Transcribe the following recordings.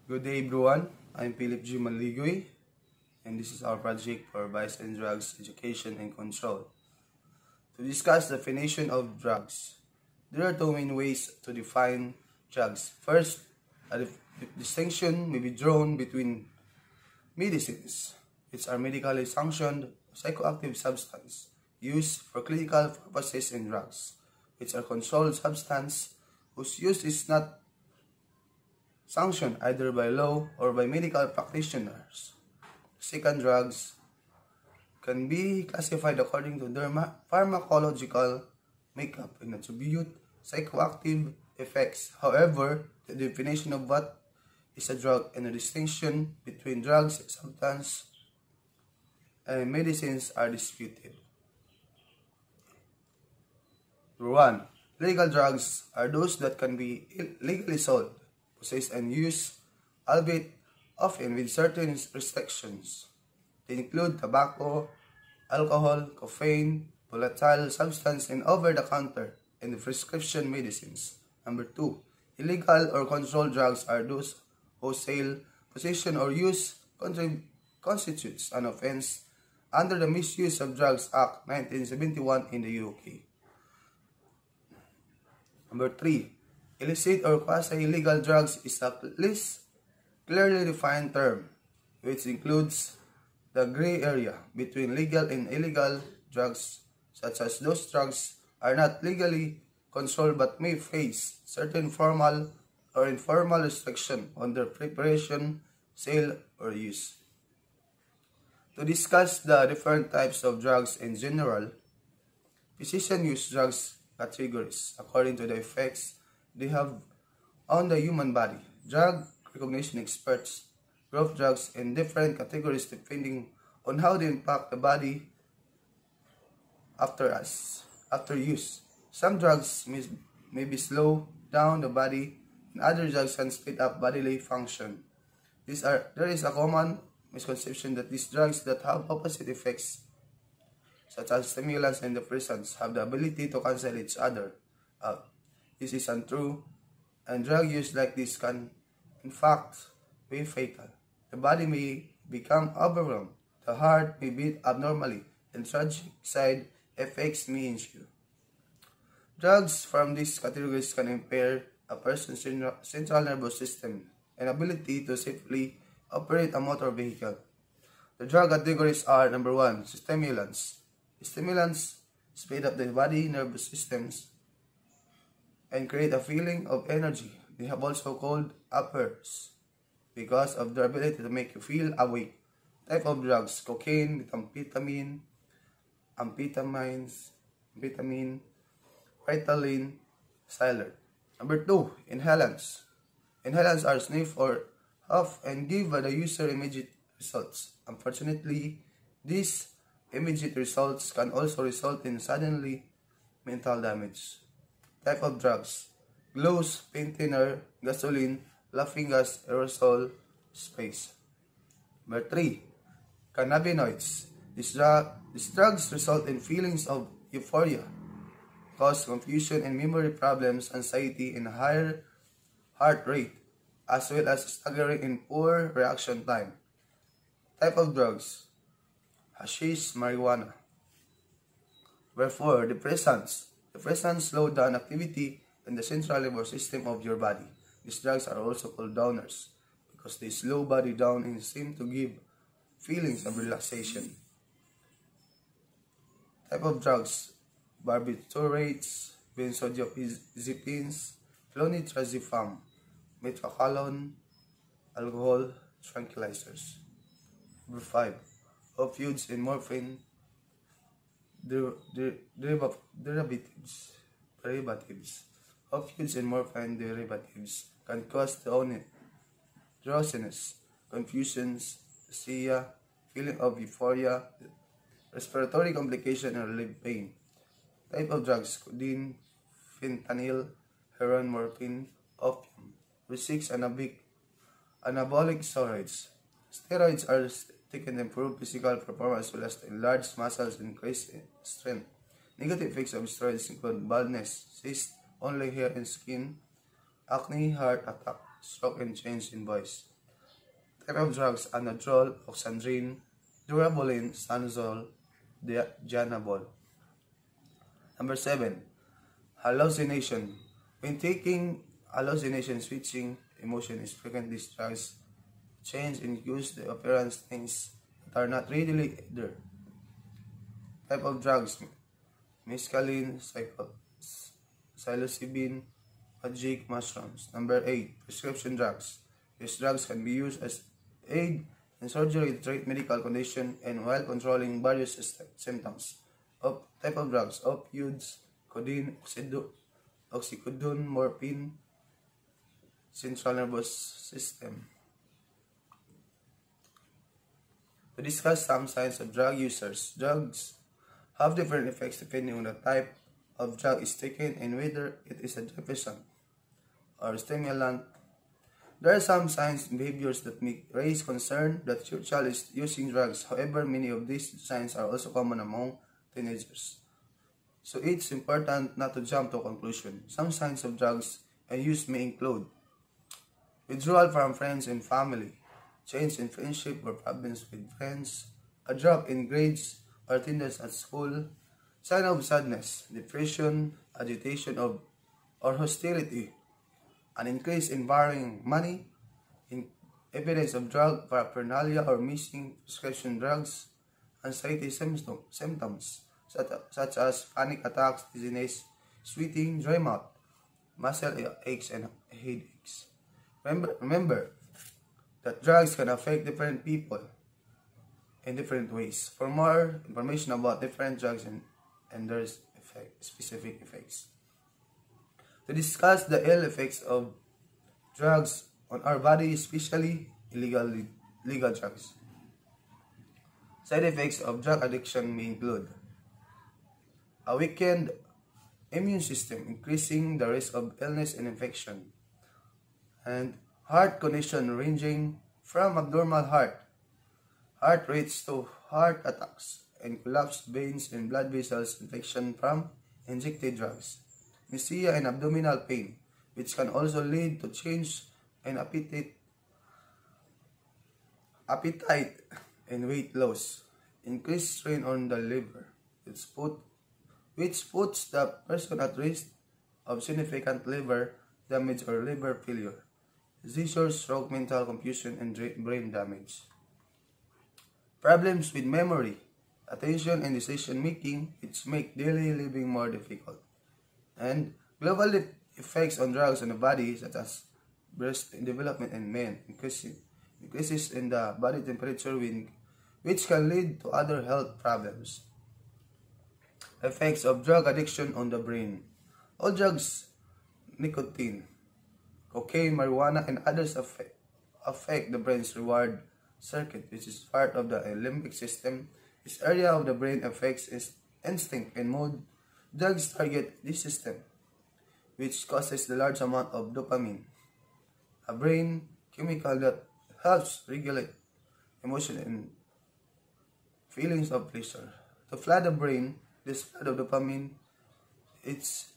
Good day everyone, I'm Philip G. Maligoy, and this is our project for Vice and Drugs Education and Control. To discuss the definition of drugs, there are two main ways to define drugs. First, a distinction may be drawn between medicines, which are medically sanctioned psychoactive substances used for clinical purposes, and drugs, which are controlled substances whose use is not sanctioned either by law or by medical practitioners. Second, drugs can be classified according to their pharmacological makeup and attribute psychoactive effects. However, the definition of what is a drug and the distinction between drugs, substances, and medicines are disputed. Number 1. Legal drugs are those that can be legally sold, possessed, and used, albeit often with certain restrictions. They include tobacco, alcohol, caffeine, volatile substance, and over-the-counter and prescription medicines. Number 2. Illegal or controlled drugs are those whose sale, possession, or use constitutes an offense under the Misuse of Drugs Act 1971 in the UK. Number 3. Illicit or quasi-illegal drugs is a less clearly defined term, which includes the gray area between legal and illegal drugs, such as those drugs are not legally controlled but may face certain formal or informal restriction on their preparation, sale, or use. To discuss the different types of drugs in general, physicians use drugs categories according to the effects they have on the human body. Drug recognition experts group drugs in different categories depending on how they impact the body after use. Some drugs may slow down the body, and other drugs can speed up bodily function. There is a common misconception that these drugs that have opposite effects, such as stimulants and depressants, have the ability to cancel each other out. This is untrue, and drug use like this can, in fact, be fatal. The body may become overwhelmed, the heart may beat abnormally, and tragic side effects may ensue. Drugs from these categories can impair a person's central nervous system and ability to safely operate a motor vehicle. The drug categories are: number 1, stimulants. Stimulants speed up the body nervous systems and create a feeling of energy. They have also called uppers because of their ability to make you feel awake. Type of drugs: cocaine, methamphetamine, amphetamine, Ritalin, Xyler. Number 2, inhalants. Inhalants are sniff or huff and give the user immediate results. Unfortunately, these immediate results can also result in suddenly mental damage. Type of drugs: glows, pain thinner, gasoline, laughing gas, aerosol, sprays. Number 3, cannabinoids. These drugs result in feelings of euphoria, cause confusion and memory problems, anxiety, and higher heart rate, as well as staggering and poor reaction time. Type of drugs: hashish, marijuana. Number 4, depressants. Depressants slow down activity in the central nervous system of your body. These drugs are also called downers because they slow body down and seem to give feelings of relaxation. Type of drugs: barbiturates, benzodiazepines, flunitrazepam, methaqualone, alcohol, tranquilizers. Number 5, opioids and morphine derivatives. Opioids and morphine derivatives can cause drowsiness, confusions, nausea, feeling of euphoria, respiratory complication, and relief pain. Type of drugs: codeine, fentanyl, heroin, morphine, opium. Number 6, anabolic steroids. Steroids are taken to improve physical performance as well as to enlarge muscles and increase strength. Negative effects of steroids include baldness, cysts, only hair and skin, acne, heart attack, stroke, and change in voice. Type of drugs: anadrol, oxandrine, durabolin, stanozol, dianabol. Number 7. Hallucination. When taking hallucination, switching emotion is frequently drugs change and use the appearance things that are not really there. Type of drugs: mescaline, psilocybin, magic mushrooms. Number 8. Prescription drugs. These drugs can be used as aid in surgery to treat medical condition and while controlling various symptoms. Type of drugs: opioids, codeine, oxycodone, morphine, central nervous system. To discuss some signs of drug users: drugs have different effects depending on the type of drug is taken and whether it is a depressant or stimulant. There are some signs and behaviors that may raise concern that your child is using drugs. However, many of these signs are also common among teenagers. So it's important not to jump to a conclusion. Some signs of drugs and use may include withdrawal from friends and family, change in friendship or problems with friends, a drop in grades or attendance at school, sign of sadness, depression, agitation or hostility, an increase in borrowing money, evidence of drug paraphernalia or missing prescription drugs, anxiety symptoms such as panic attacks, dizziness, sweating, dry mouth, muscle aches, and headaches. Remember that drugs can affect different people in different ways. For more information about different drugs and their specific effects, to discuss the ill effects of drugs on our body, especially legal drugs. Side effects of drug addiction may include a weakened immune system, increasing the risk of illness and infection, and heart condition ranging from abnormal heart rates to heart attacks, and collapsed veins and blood vessels infection from injected drugs, nausea and abdominal pain, which can also lead to change in appetite and weight loss, increased strain on the liver, which puts the person at risk of significant liver damage or liver failure, seizures, stroke, mental confusion, and brain damage. Problems with memory, attention, and decision making, which make daily living more difficult. And global effects on drugs on the body, such as breast development in men, increases in the body temperature, which can lead to other health problems. Effects of drug addiction on the brain. All drugs, nicotine, cocaine, marijuana, and others affect the brain's reward circuit, which is part of the limbic system. This area of the brain affects instinct and mood. Drugs target this system, which causes the large amount of dopamine, a brain chemical that helps regulate emotion and feelings of pleasure. To flood the brain, this flood of dopamine is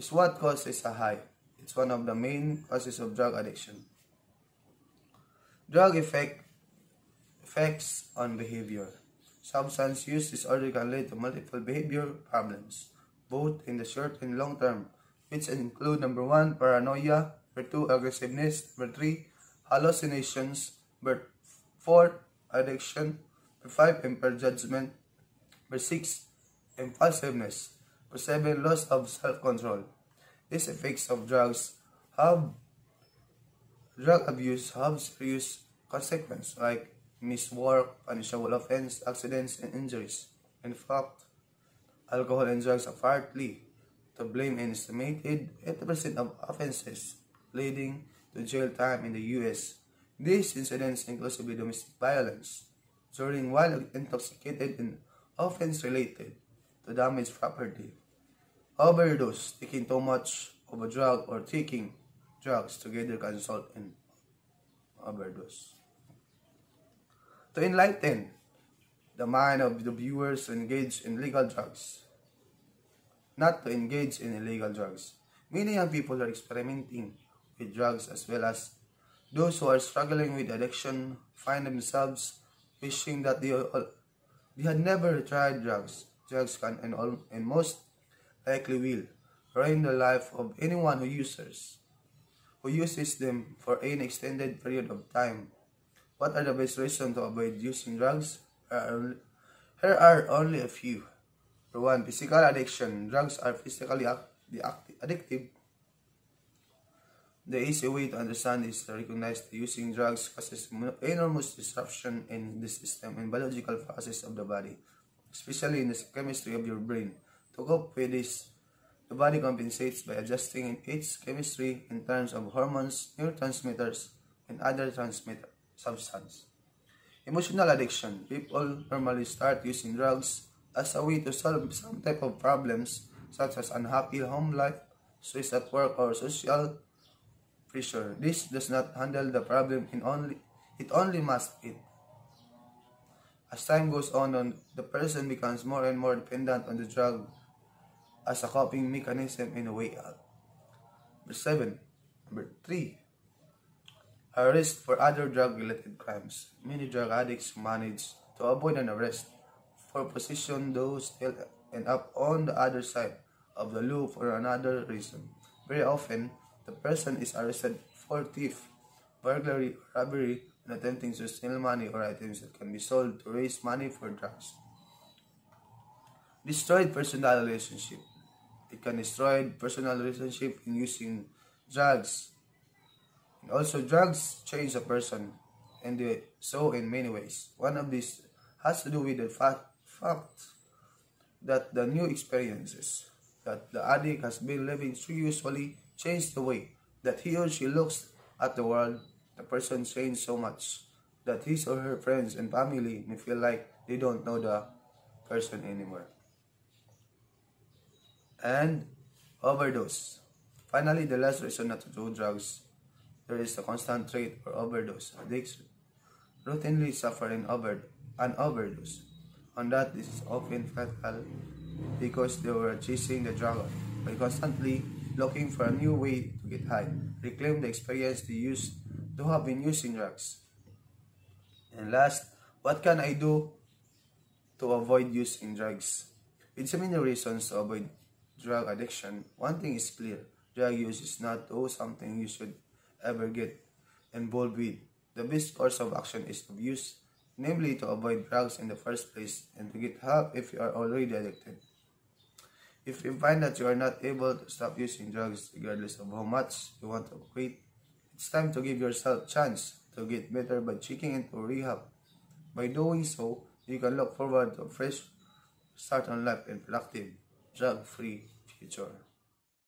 what causes a high. It's one of the main causes of drug addiction. Drug effects on behavior. Substance use disorder can lead to multiple behavior problems, both in the short and long term, which include number 1, paranoia, number 2, aggressiveness, number 3, hallucinations, number 4, addiction, number 5, impaired judgment, number 6, impulsiveness, number 7, loss of self-control. These effects of drug abuse have serious consequences like missed work, punishable offense, accidents, and injuries. In fact, alcohol and drugs are partly to blame and estimated 80% of offenses leading to jail time in the U.S. These incidents include domestic violence during while intoxicated and offense related to damaged property, overdose, taking too much of a drug, or taking drugs together can result in overdose. To enlighten the mind of the viewers to engage in legal drugs, not to engage in illegal drugs. Many young people are experimenting with drugs as well as Those who are struggling with addiction find themselves wishing that they had never tried drugs. Drugs can and most likely will ruin the life of anyone who uses them for an extended period of time. What are the best reasons to avoid using drugs? Here are only a few. For one, physical addiction. Drugs are physically addictive. The easy way to understand is to recognize that using drugs causes enormous disruption in the system and biological process of the body, especially in the chemistry of your brain. To cope with this, the body compensates by adjusting its chemistry in terms of hormones, neurotransmitters, and other transmitter substances. Emotional addiction. People normally start using drugs as a way to solve some type of problems such as unhappy home life, stress at work, or social pressure. This does not handle the problem it only masks it. As time goes on, the person becomes more and more dependent on the drug as a coping mechanism and a way out. Number 3. Arrest for other drug-related crimes. Many drug addicts manage to avoid an arrest for possession, though still end up on the other side of the loop for another reason. Very often, the person is arrested for theft, burglary, robbery, and attempting to steal money or items that can be sold to raise money for drugs. Destroyed personal relationship. It can destroy personal relationship in using drugs. And also, drugs change a person, and so in many ways. One of these has to do with the fact that the new experiences that the addict has been living through usually change the way that he or she looks at the world. The person changes so much that his or her friends and family may feel like they don't know the person anymore. And overdose. Finally, the last reason not to do drugs. There is a constant rate or overdose. Addicts routinely suffer an overdose. On that, this is often fatal because they were chasing the drug by constantly looking for a new way to get high, reclaim the experience they used to have been using drugs. And last, what can I do to avoid using drugs? With so many reasons to avoid drug addiction, one thing is clear: drug use is not something you should ever get involved with. The best course of action is to use, namely to avoid drugs in the first place and to get help if you are already addicted. If you find that you are not able to stop using drugs regardless of how much you want to quit, it's time to give yourself a chance to get better by checking into rehab. By doing so, you can look forward to a fresh start on life and productive, drug-free future.